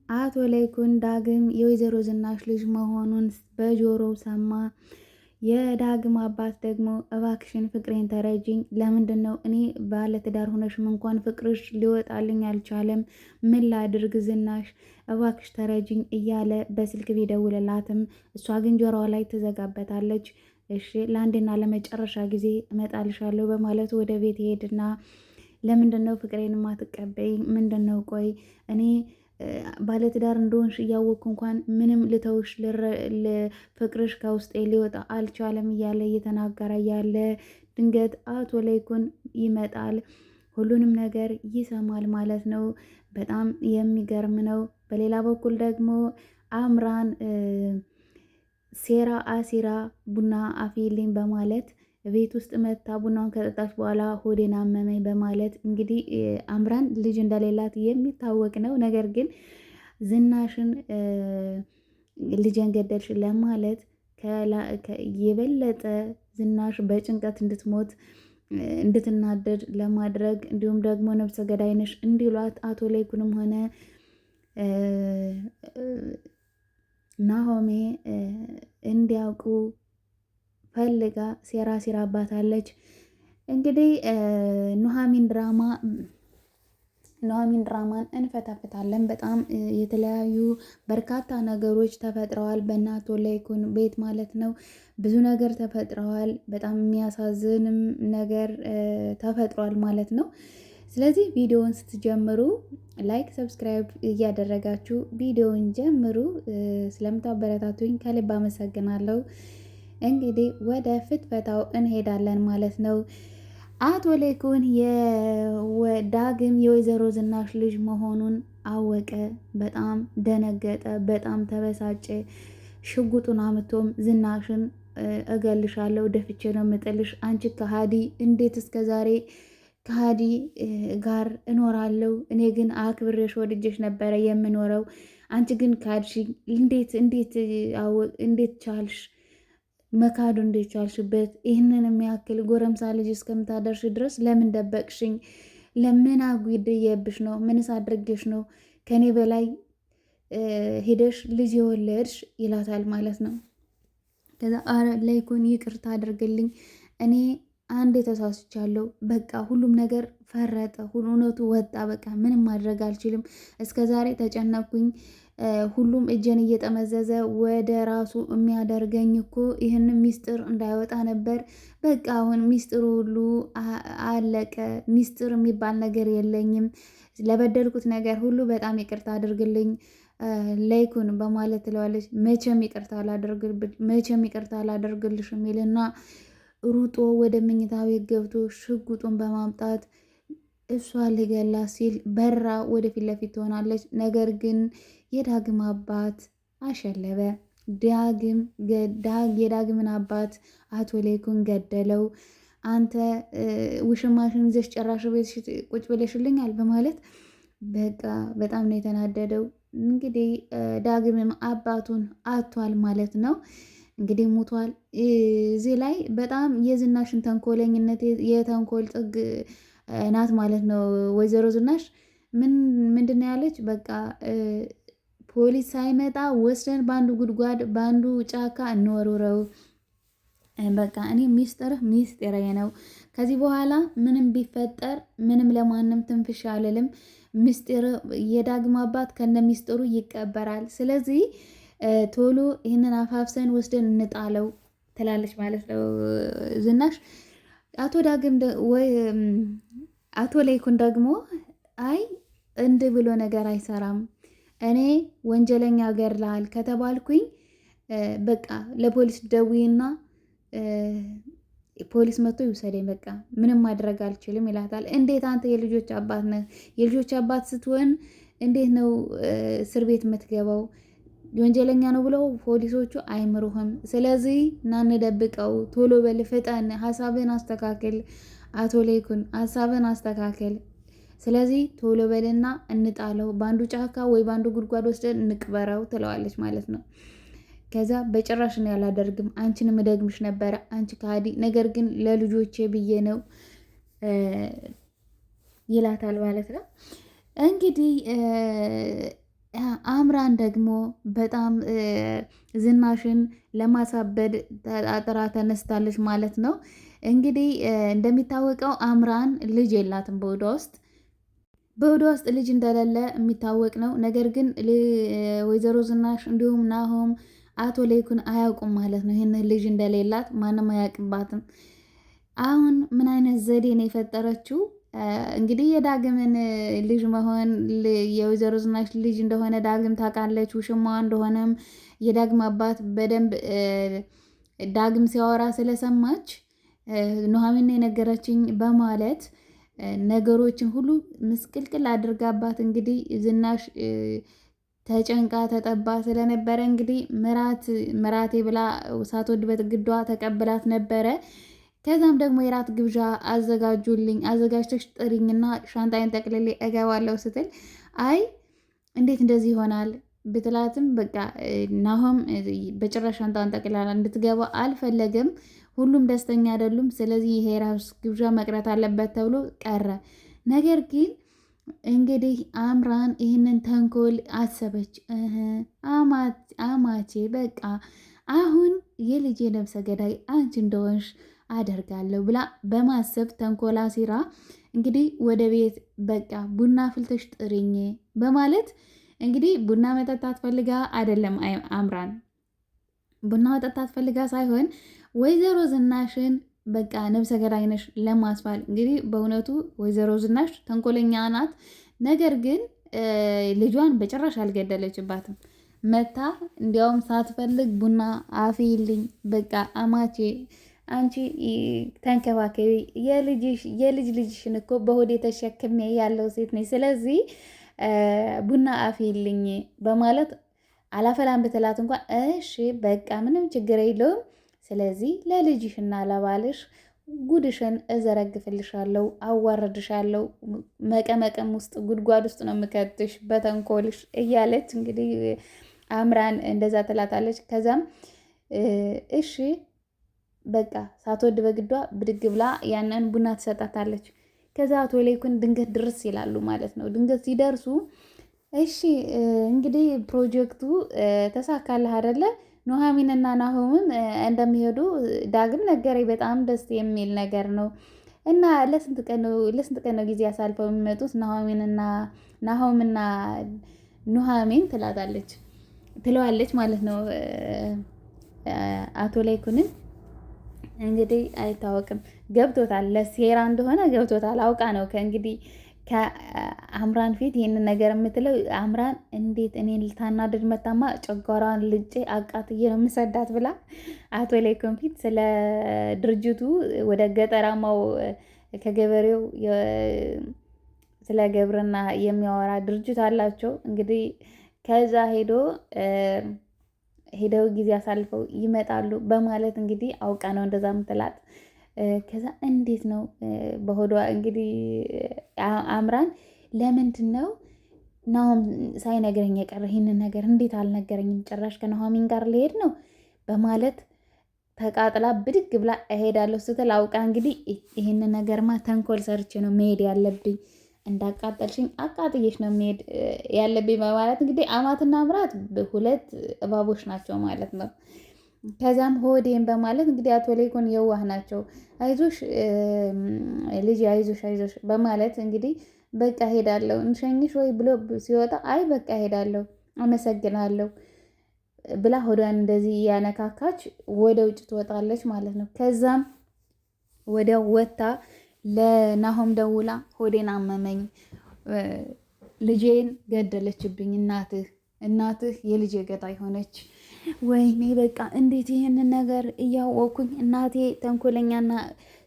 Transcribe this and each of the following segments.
አቶ ለይኩን ዳግም የወይዘሮ ዝናሽ ልጅ መሆኑን በጆሮው ሰማ። የዳግም አባት ደግሞ እባክሽን ፍቅሬን ተረጅኝ፣ ለምንድን ነው እኔ ባለትዳር ሆነሽም እንኳን ፍቅርሽ ሊወጣልኝ አልቻለም? ምን ላድርግ ዝናሽ እባክሽ ተረጅኝ እያለ በስልክ ቢደውልላትም እሷ ግን ጆሮዋ ላይ ትዘጋበታለች። እሺ ለአንዴና ለመጨረሻ ጊዜ እመጣልሻለሁ በማለት ወደ ቤት ይሄድና ለምንድን ነው ፍቅሬን ማትቀበይ? ምንድን ነው ቆይ እኔ ባለትዳር እንደሆንሽ እያወቅኩ እንኳን ምንም ልተውሽ ፍቅርሽ ከውስጤ ሊወጣ አልቻለም እያለ እየተናገረ ያለ ድንገት አቶ ለይኩን ይመጣል። ሁሉንም ነገር ይሰማል ማለት ነው። በጣም የሚገርም ነው። በሌላ በኩል ደግሞ አምራን ሴራ አሲራ ቡና አፊልኝ በማለት ቤት ውስጥ መታ ቡናውን ከጠጣች በኋላ ሆዴን አመመኝ በማለት እንግዲህ አምራን ልጅ እንደሌላት የሚታወቅ ነው። ነገር ግን ዝናሽን ልጅን ገደልሽ ለማለት የበለጠ ዝናሽ በጭንቀት እንድትሞት እንድትናደድ ለማድረግ እንዲሁም ደግሞ ነብሰ ገዳይነሽ እንዲሏት አቶ ለይኩንም ሆነ ናሆሜ እንዲያውቁ ፈልጋ ሴራ ሲራባታለች። እንግዲህ ኑሐሚን ድራማን እንፈታፍታለን። በጣም የተለያዩ በርካታ ነገሮች ተፈጥረዋል በእናቶ ለይኩን ቤት ማለት ነው። ብዙ ነገር ተፈጥረዋል። በጣም የሚያሳዝንም ነገር ተፈጥሯል ማለት ነው። ስለዚህ ቪዲዮውን ስትጀምሩ ላይክ፣ ሰብስክራይብ እያደረጋችሁ ቪዲዮውን ጀምሩ። ስለምታበረታቱኝ ከልብ አመሰግናለሁ። እንግዲህ ወደ ፍትፈታው እንሄዳለን ማለት ነው። አቶ ለይኩን ዳግም የወይዘሮ ዝናሽ ልጅ መሆኑን አወቀ። በጣም ደነገጠ፣ በጣም ተበሳጨ። ሽጉጡን አምቶም ዝናሽን እገልሻለሁ፣ ደፍቼ ነው የምጥልሽ፣ አንቺ ከሃዲ! እንዴት እስከ ዛሬ ከሃዲ ጋር እኖራለሁ? እኔ ግን አክብሬሽ ወድጄሽ ነበረ የምኖረው፣ አንቺ ግን ካድሽ። እንዴት ቻልሽ? መካዱ እንዴት ቻልሽበት? ይህንን የሚያክል ጎረምሳ ልጅ እስከምታደርሽ ድረስ ለምን ደበቅሽኝ? ለምን አጉድዬብሽ ነው? ምንስ አድርጌሽ ነው ከኔ በላይ ሄደሽ ልጅ የወለድሽ? ይላታል ማለት ነው። ከዛ አረ ለይኩን ይቅርታ አድርግልኝ፣ እኔ አንዴ ተሳስቻለሁ። በቃ ሁሉም ነገር ፈረጠ፣ እውነቱ ወጣ። በቃ ምንም ማድረግ አልችልም። እስከ ዛሬ ተጨነኩኝ። ሁሉም እጄን እየጠመዘዘ ወደ ራሱ የሚያደርገኝ እኮ ይህን ሚስጥር እንዳይወጣ ነበር። በቃ አሁን ሚስጥሩ ሁሉ አለቀ። ሚስጥር የሚባል ነገር የለኝም። ለበደልኩት ነገር ሁሉ በጣም ይቅርታ አድርግልኝ ለይኩን በማለት ትለዋለች። መቼም ይቅርታ አላደርግልሽ የሚልና ሩጦ ወደ መኝታ ቤት ገብቶ ሽጉጡን በማምጣት እሷ ሊገላ ሲል በራ ወደፊት ለፊት ትሆናለች። ነገር ግን የዳግም አባት አሸለበ። የዳግምን አባት አቶ ለይኩን ገደለው። አንተ ውሽማሽን ይዘሽ ጨራሽ ቤት ቁጭ ብለሽልኛል በማለት በቃ በጣም ነው የተናደደው። እንግዲህ ዳግምም አባቱን አቷል ማለት ነው። እንግዲህ ሞቷል። እዚህ ላይ በጣም የዝናሽን ተንኮለኝነት የተንኮል ጥግ ናት ማለት ነው። ወይዘሮ ዝናሽ ምንድን ነው ያለች? በቃ ፖሊስ ሳይመጣ ወስደን በአንዱ ጉድጓድ በአንዱ ጫካ እንወርውረው። በቃ እኔ ሚስጥሬ ነው። ከዚህ በኋላ ምንም ቢፈጠር ምንም ለማንም ትንፍሽ አልልም። ሚስጥር የዳግም አባት ከነ ሚስጥሩ ይቀበራል። ስለዚህ ቶሎ ይህንን አፋፍሰን ወስደን እንጣለው ትላለች ማለት ነው ዝናሽ። አቶ ለይኩን ደግሞ አይ እንዲህ ብሎ ነገር አይሰራም። እኔ ወንጀለኛ ገድለሃል ከተባልኩኝ በቃ ለፖሊስ ደውይና ፖሊስ መጥቶ ይውሰደኝ፣ በቃ ምንም ማድረግ አልችልም ይላታል። እንዴት አንተ የልጆች አባት ነህ? የልጆች አባት ስትሆን እንዴት ነው እስር ቤት የምትገባው? ወንጀለኛ ነው ብለው ፖሊሶቹ አይምሩህም። ስለዚህ እናንደብቀው፣ ቶሎ በል ፍጠን፣ ሀሳብን አስተካክል አቶ ለይኩን፣ ሀሳብን አስተካክል። ስለዚህ ቶሎ በልና እንጣለው፣ በአንዱ ጫካ ወይ በአንዱ ጉድጓድ ወስደን እንቅበረው ትለዋለች ማለት ነው። ከዛ በጭራሽ ነው ያላደርግም፣ አንቺንም እደግምሽ ነበረ አንቺ ከሃዲ፣ ነገር ግን ለልጆቼ ብዬ ነው ይላታል ማለት ነው። እንግዲህ አምራን ደግሞ በጣም ዝናሽን ለማሳበድ ተጣጥራ ተነስታለች ማለት ነው። እንግዲህ እንደሚታወቀው አምራን ልጅ የላትም በሆዷ ውስጥ ልጅ እንደሌለ የሚታወቅ ነው። ነገር ግን ወይዘሮ ዝናሽ እንዲሁም ናሆም አቶ ሌይኩን አያውቁም ማለት ነው። ይህን ልጅ እንደሌላት ማንም አያውቅባትም። አሁን ምን አይነት ዘዴ ነው የፈጠረችው? እንግዲህ የዳግምን ልጅ መሆን የወይዘሮ ዝናሽ ልጅ እንደሆነ ዳግም ታውቃለች። ውሽማዋ እንደሆነም የዳግም አባት በደንብ ዳግም ሲያወራ ስለሰማች ኑሐሚን የነገረችኝ በማለት ነገሮችን ሁሉ ምስቅልቅል አድርጋባት እንግዲህ ዝናሽ ተጨንቃ ተጠባ ስለነበረ እንግዲህ ምራቴ ብላ ሳትወድ በግዷ ተቀብላት ነበረ። ከዛም ደግሞ የራት ግብዣ አዘጋጁልኝ፣ አዘጋጅተሽ ጥሪኝና ሻንጣይን ጠቅልሌ እገባለሁ ስትል አይ እንዴት እንደዚህ ይሆናል ብትላትም በቃ ናሆም በጭራሽ ሻንጣን ጠቅላላ እንድትገባ አልፈለገም። ሁሉም ደስተኛ አይደሉም። ስለዚህ ይሄ የራት ግብዣ መቅረት አለበት ተብሎ ቀረ። ነገር ግን እንግዲህ አምራን ይህንን ተንኮል አሰበች። አማቼ በቃ አሁን የልጄ ነብሰ ገዳይ አንቺ እንደሆንሽ አደርጋለሁ ብላ በማሰብ ተንኮላ ሲራ እንግዲህ ወደ ቤት በቃ ቡና ፍልተሽ ጥሪኝ በማለት እንግዲህ ቡና መጠጣት ፈልጋ አይደለም። አምራን ቡና መጠጣት ፈልጋ ሳይሆን ወይዘሮ ዝናሽን በቃ ነብሰ ገዳይ ነሽ ለማስባል እንግዲህ በእውነቱ ወይዘሮ ዝናሽ ተንኮለኛ ናት። ነገር ግን ልጇን በጭራሽ አልገደለችባትም። መታ እንዲያውም ሳትፈልግ ቡና አፍይልኝ በቃ አማቼ አንቺ ተንከባከቢ፣ የልጅ ልጅሽን እኮ በሆዴ ተሸክሜ ያለው ሴት ነኝ። ስለዚህ ቡና አፍይልኝ በማለት አላፈላም ብትላት እንኳን እሺ በቃ ምንም ችግር የለውም፣ ስለዚህ ለልጅሽና ለባልሽ ጉድሽን እዘረግፍልሻለሁ፣ አዋረድሻለሁ፣ መቀመቀም ውስጥ ጉድጓድ ውስጥ ነው የምከትሽ በተንኮልሽ እያለች እንግዲህ አምራን እንደዛ ትላታለች። ከዛም እሺ በቃ ሳትወድ በግዷ ብድግ ብላ ያንን ቡና ትሰጣታለች። ከዛ አቶ ሌይኩን ድንገት ድርስ ይላሉ ማለት ነው። ድንገት ሲደርሱ እሺ እንግዲህ ፕሮጀክቱ ተሳካልህ አይደለ? ኑሐሚንና ናሆምም እንደሚሄዱ ዳግም ነገረኝ። በጣም ደስ የሚል ነገር ነው እና ለስንት ቀን ነው ጊዜ አሳልፈው የሚመጡት ናሆምና ኑሐሚን ትለዋለች ማለት ነው። አቶ ሌይኩንን እንግዲህ አይታወቅም፣ ገብቶታል፣ ለሴራ እንደሆነ ገብቶታል። አውቃ ነው ከእንግዲህ ከአምራን ፊት ይህንን ነገር የምትለው። አምራን እንዴት እኔን ልታናድድ መታማ ጨጓራዋን ልጬ አቃጥዬ ነው የምሰዳት ብላ አቶ ሌይኩን ፊት ስለ ድርጅቱ ወደ ገጠራማው ከገበሬው ስለ ግብርና የሚያወራ ድርጅት አላቸው። እንግዲህ ከዛ ሄደው ጊዜ አሳልፈው ይመጣሉ በማለት እንግዲህ አውቃ ነው እንደዛ ምትላት። ከዛ እንዴት ነው በሆዷ እንግዲህ አምራን ለምንድን ነው ናሆም ሳይነግረኝ የቀረ? ይህንን ነገር እንዴት አልነገረኝም? ጭራሽ ከኑሐሚን ጋር ሊሄድ ነው በማለት ተቃጥላ ብድግ ብላ እሄዳለሁ ስትል አውቃ እንግዲህ ይህንን ነገርማ ተንኮል ሰርቼ ነው መሄድ ያለብኝ፣ እንዳቃጠልሽኝ አቃጥዬሽ ነው መሄድ ያለብኝ በማለት እንግዲህ አማትና ምራት ሁለት እባቦች ናቸው ማለት ነው። ከዛም ሆዴን በማለት እንግዲህ አቶ ሌይኩን የዋህ ናቸው። አይዞሽ ልጅ አይዞሽ በማለት እንግዲህ በቃ ሄዳለሁ እንሸኝሽ ወይ ብሎ ሲወጣ አይ በቃ ሄዳለሁ አመሰግናለሁ ብላ ሆዷን እንደዚህ እያነካካች ወደ ውጭ ትወጣለች ማለት ነው። ከዛም ወዲያው ወጥታ ለናሆም ደውላ ሆዴን አመመኝ፣ ልጄን ገደለችብኝ፣ እናትህ የልጄ ገዳይ ሆነች። ወይኔ በቃ እንዴት ይህንን ነገር እያወኩኝ እናቴ ተንኮለኛና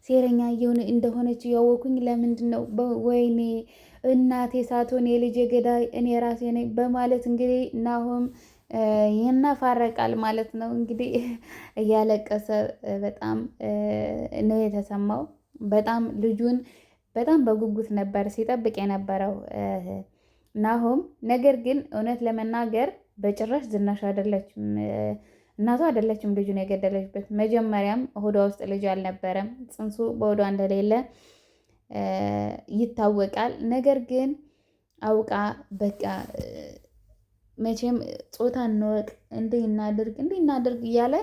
ሴረኛ እንደሆነች እያወኩኝ ለምንድን ነው ወይኔ እናቴ ሳትሆን የልጄ ገዳይ እኔ ራሴ ነኝ በማለት እንግዲህ ናሆም ይናፋረቃል ማለት ነው። እንግዲህ እያለቀሰ በጣም ነው የተሰማው። በጣም ልጁን በጣም በጉጉት ነበር ሲጠብቅ የነበረው ናሆም። ነገር ግን እውነት ለመናገር በጭራሽ ዝናሽ አይደለችም እናቱ አይደለችም ልጁን የገደለችበት። መጀመሪያም ሆዷ ውስጥ ልጅ አልነበረም፣ ጽንሱ በሆዷ እንደሌለ ይታወቃል። ነገር ግን አውቃ በቃ መቼም ጾታ እንወቅ እንዲህ እናድርግ እያለ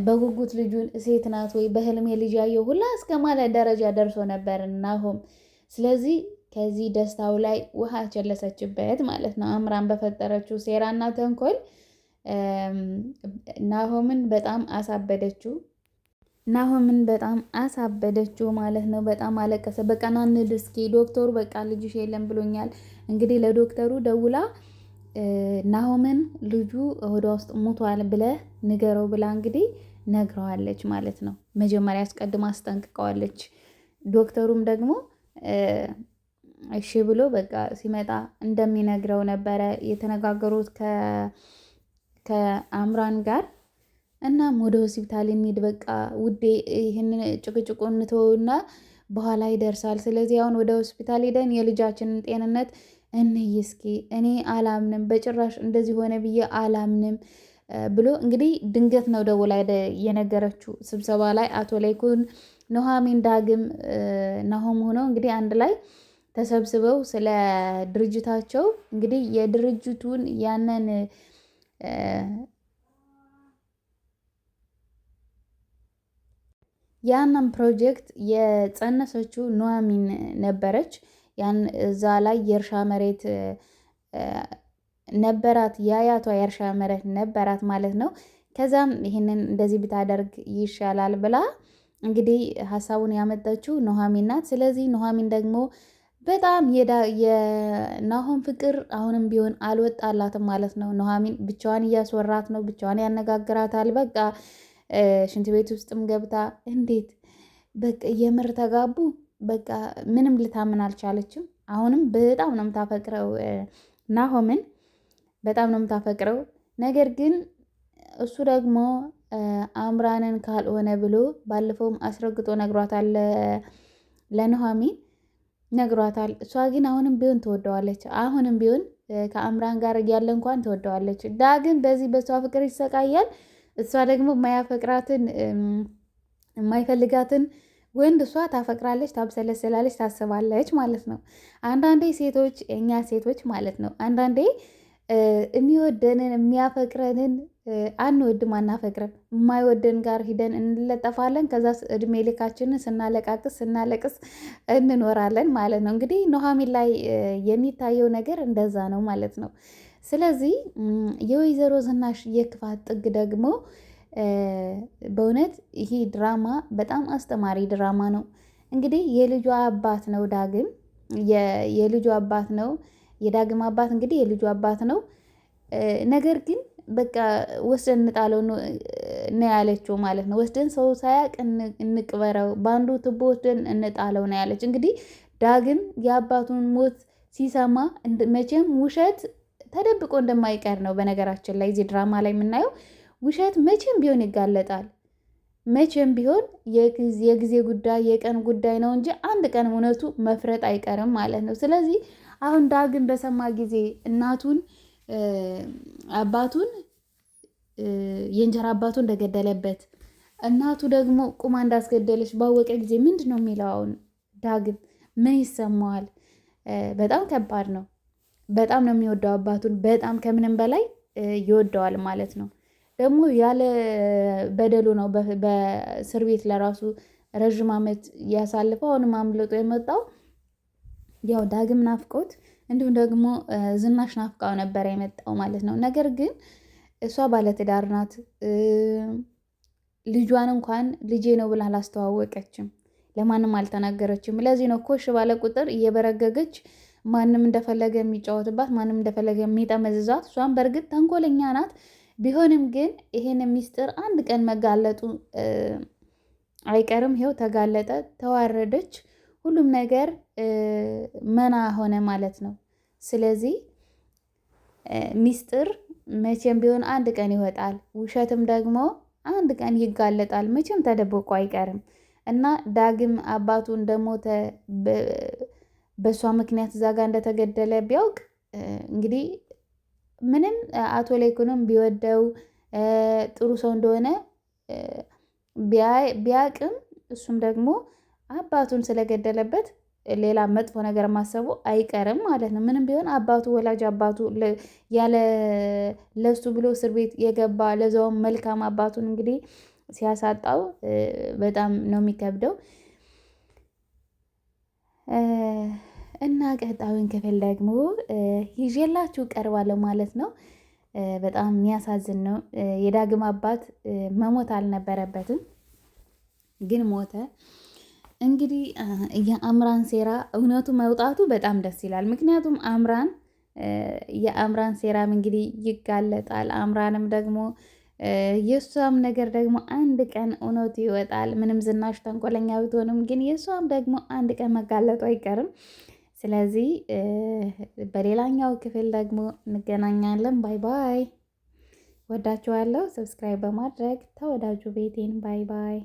በጉጉት ልጁን ሴት ናት ወይ በህልሜ ልጅ ያየው ሁላ እስከ ማለት ደረጃ ደርሶ ነበር ናሆም። ስለዚህ ከዚህ ደስታው ላይ ውሃ ቸለሰችበት ማለት ነው። አምራን በፈጠረችው ሴራና ተንኮል ናሆምን በጣም አሳበደችው። ማለት ነው። በጣም አለቀሰ። በቃ ና እንሂድ እስኪ ዶክተሩ በቃ ልጅሽ የለም ብሎኛል። እንግዲህ ለዶክተሩ ደውላ ናሆምን ልጁ ሆዷ ውስጥ ሞቷል ብለህ ንገረው ብላ እንግዲህ ነግረዋለች ማለት ነው። መጀመሪያ አስቀድማ አስጠንቅቀዋለች። ዶክተሩም ደግሞ እሺ ብሎ በቃ ሲመጣ እንደሚነግረው ነበረ የተነጋገሩት ከአምራን ጋር። እናም ወደ ሆስፒታል እንሂድ በቃ ውዴ፣ ይህንን ጭቅጭቁን እንተውና በኋላ ይደርሳል። ስለዚህ አሁን ወደ ሆስፒታል ሄደን የልጃችንን ጤንነት እንይ እስኪ። እኔ አላምንም፣ በጭራሽ እንደዚህ ሆነ ብዬ አላምንም ብሎ እንግዲህ ድንገት ነው ደውላ የነገረችው። ስብሰባ ላይ አቶ ላይኩን፣ ኑሐሚን፣ ዳግም፣ ናሆም ሆነው እንግዲህ አንድ ላይ ተሰብስበው ስለ ድርጅታቸው እንግዲህ የድርጅቱን ያንን ፕሮጀክት የጸነሰችው ኑሐሚን ነበረች። ያን እዛ ላይ የእርሻ መሬት ነበራት፣ የአያቷ የእርሻ መሬት ነበራት ማለት ነው። ከዛም ይህንን እንደዚህ ብታደርግ ይሻላል ብላ እንግዲህ ሀሳቡን ያመጣችው ኑሐሚን ናት። ስለዚህ ኑሐሚን ደግሞ በጣም የናሆም ፍቅር አሁንም ቢሆን አልወጣላትም ማለት ነው። ኑሐሚን ብቻዋን እያስወራት ነው፣ ብቻዋን ያነጋግራታል። በቃ ሽንት ቤት ውስጥም ገብታ እንዴት በቃ የምር ተጋቡ፣ በቃ ምንም ልታምን አልቻለችም። አሁንም በጣም ነው የምታፈቅረው ናሆምን፣ በጣም ነው የምታፈቅረው። ነገር ግን እሱ ደግሞ አምራንን ካልሆነ ብሎ ባለፈውም አስረግጦ ነግሯታል፣ ለኑሐሚን ነግሯታል። እሷ ግን አሁንም ቢሆን ትወደዋለች። አሁንም ቢሆን ከአምራን ጋር እያለ እንኳን ትወደዋለች። ዳግም በዚህ በሷ ፍቅር ይሰቃያል። እሷ ደግሞ የማያፈቅራትን የማይፈልጋትን ወንድ እሷ ታፈቅራለች፣ ታብሰለስላለች፣ ታስባለች ማለት ነው። አንዳንዴ ሴቶች፣ እኛ ሴቶች ማለት ነው፣ አንዳንዴ የሚወደንን የሚያፈቅረንን አንወድም፣ አናፈቅረን። የማይወደን ጋር ሂደን እንለጠፋለን። ከዛ እድሜ ልካችንን ስናለቅስ እንኖራለን ማለት ነው። እንግዲህ ኑሐሚን ላይ የሚታየው ነገር እንደዛ ነው ማለት ነው። ስለዚህ የወይዘሮ ዝናሽ የክፋት ጥግ ደግሞ በእውነት ይሄ ድራማ በጣም አስተማሪ ድራማ ነው። እንግዲህ የልጇ አባት ነው ዳግም፣ የልጁ አባት ነው። የዳግም አባት እንግዲህ የልጁ አባት ነው። ነገር ግን በቃ ወስደን እንጣለው ነው ያለችው ማለት ነው። ወስደን ሰው ሳያቅ እንቅበረው፣ በአንዱ ትቦ ወስደን እንጣለው ነው ያለች። እንግዲህ ዳግም የአባቱን ሞት ሲሰማ መቼም ውሸት ተደብቆ እንደማይቀር ነው። በነገራችን ላይ እዚህ ድራማ ላይ የምናየው ውሸት መቼም ቢሆን ይጋለጣል። መቼም ቢሆን የጊዜ ጉዳይ የቀን ጉዳይ ነው እንጂ አንድ ቀን እውነቱ መፍረጥ አይቀርም ማለት ነው። ስለዚህ አሁን ዳግም በሰማ ጊዜ እናቱን አባቱን የእንጀራ አባቱ እንደገደለበት እናቱ ደግሞ ቁማ እንዳስገደለች ባወቀ ጊዜ ምንድን ነው የሚለው? አሁን ዳግም ምን ይሰማዋል? በጣም ከባድ ነው። በጣም ነው የሚወደው አባቱን፣ በጣም ከምንም በላይ ይወደዋል ማለት ነው። ደግሞ ያለ በደሉ ነው በእስር ቤት ለራሱ ረዥም ዓመት ያሳልፈው አሁንም አምልጦ የመጣው ያው ዳግም ናፍቆት እንዲሁም ደግሞ ዝናሽ ናፍቃው ነበር የመጣው ማለት ነው። ነገር ግን እሷ ባለትዳር ናት። ልጇን እንኳን ልጄ ነው ብላ አላስተዋወቀችም፣ ለማንም አልተናገረችም። ለዚህ ነው ኮሽ ባለ ቁጥር እየበረገገች ማንም እንደፈለገ የሚጫወትባት፣ ማንም እንደፈለገ የሚጠመዝዛት። እሷም በእርግጥ ተንኮለኛ ናት። ቢሆንም ግን ይሄን ሚስጥር አንድ ቀን መጋለጡ አይቀርም። ይኸው ተጋለጠ፣ ተዋረደች፣ ሁሉም ነገር መና ሆነ ማለት ነው። ስለዚህ ሚስጥር መቼም ቢሆን አንድ ቀን ይወጣል፣ ውሸትም ደግሞ አንድ ቀን ይጋለጣል። መቼም ተደብቆ አይቀርም እና ዳግም አባቱ እንደሞተ በእሷ ምክንያት እዛ ጋር እንደተገደለ ቢያውቅ እንግዲህ ምንም አቶ ላይኩንም ቢወደው ጥሩ ሰው እንደሆነ ቢያቅም እሱም ደግሞ አባቱን ስለገደለበት ሌላ መጥፎ ነገር ማሰቡ አይቀርም ማለት ነው። ምንም ቢሆን አባቱ ወላጅ አባቱ ያለ ለሱ ብሎ እስር ቤት የገባ ለዛውም መልካም አባቱን እንግዲህ ሲያሳጣው በጣም ነው የሚከብደው። እና ቀጣዩን ክፍል ደግሞ ይዤላችሁ ቀርባለሁ ማለት ነው። በጣም የሚያሳዝን ነው። የዳግም አባት መሞት አልነበረበትም፣ ግን ሞተ። እንግዲህ የአምራን ሴራ እውነቱ መውጣቱ በጣም ደስ ይላል። ምክንያቱም የአምራን ሴራም እንግዲህ ይጋለጣል። አምራንም ደግሞ የእሷም ነገር ደግሞ አንድ ቀን እውነቱ ይወጣል። ምንም ዝናሽ ተንኮለኛ ብትሆንም ግን የእሷም ደግሞ አንድ ቀን መጋለጡ አይቀርም። ስለዚህ በሌላኛው ክፍል ደግሞ እንገናኛለን። ባይ ባይ። ወዳችኋለሁ። ሰብስክራይብ በማድረግ ተወዳጁ ቤቴን። ባይ ባይ።